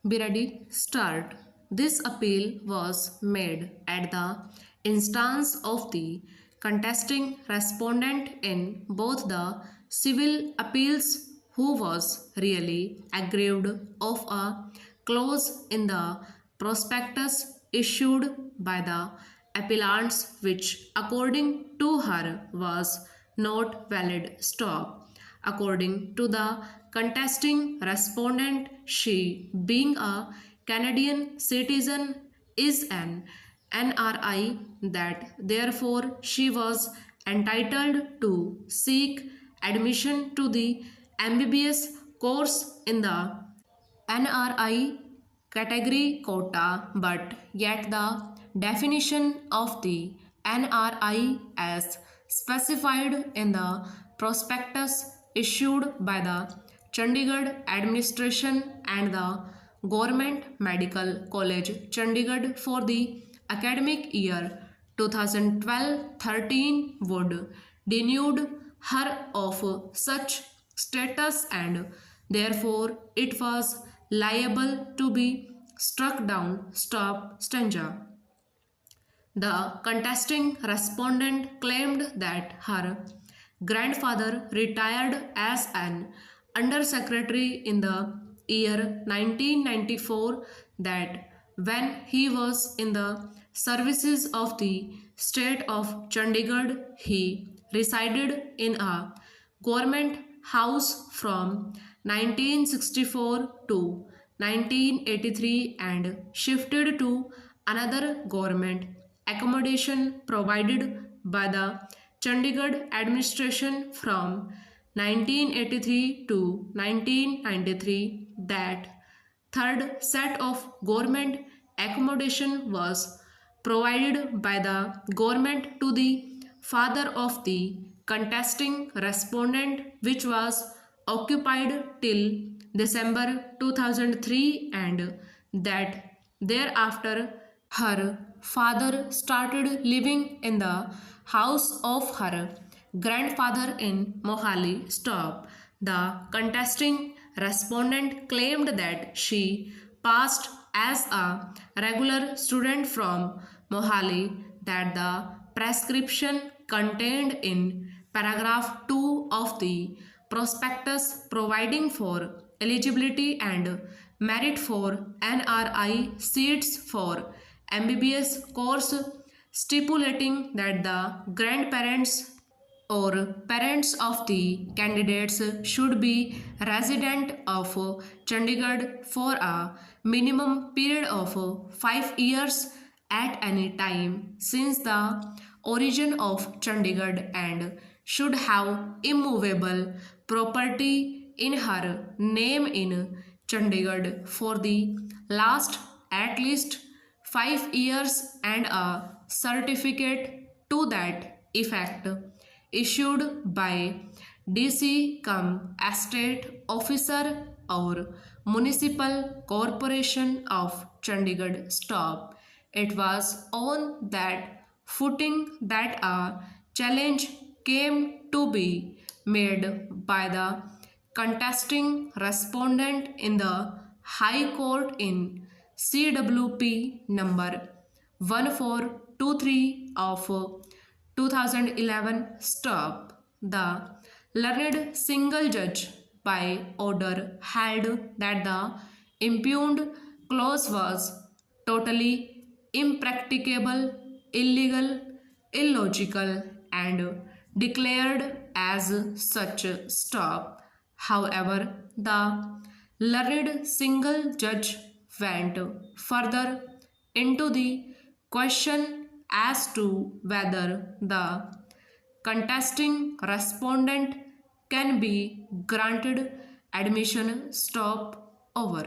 Be ready, start. This appeal was made at the instance of the contesting respondent in both the civil appeals who was really aggrieved of a clause in the prospectus issued by the appellants which according to her was not valid. Stop. According to the contesting respondent, she, being a Canadian citizen, is an NRI, that therefore she was entitled to seek admission to the MBBS course in the NRI category quota, but yet the definition of the NRI as specified in the prospectus issued by the Chandigarh administration and the Government Medical College Chandigarh for the academic year 2012-13 would denude her of such status, and therefore it was liable to be struck down. Stop stanza. The contesting respondent claimed that her grandfather retired as an undersecretary in the year 1994, that when he was in the services of the state of Chandigarh, he resided in a government house from 1964 to 1983 and shifted to another government accommodation provided by the Chandigarh administration from 1983 to 1993. That third set of government accommodation was provided by the government to the father of the contesting respondent, which was occupied till December 2003, and that thereafter her father started living in the house of her grandfather in Mohali. Stop. The contesting respondent claimed that she passed as a regular student from Mohali, that the prescription contained in paragraph 2 of the prospectus providing for eligibility and merit for NRI seats for MBBS course, stipulating that the grandparents or parents of the candidates should be resident of Chandigarh for a minimum period of 5 years at any time since the origin of Chandigarh, and should have immovable property in her name in Chandigarh for the last at least 5 years, and a certificate to that effect issued by DC cum estate officer or municipal corporation of Chandigarh. Stop. It was on that footing that a challenge came to be made by the contesting respondent in the High Court in CWP number 1423 of 2011. Stop. The learned single judge by order held that the impugned clause was totally impracticable, illegal, illogical, and declared as such. Stop. However, the learned single judge went further into the question as to whether the contesting respondent can be granted admission. Stop. Over.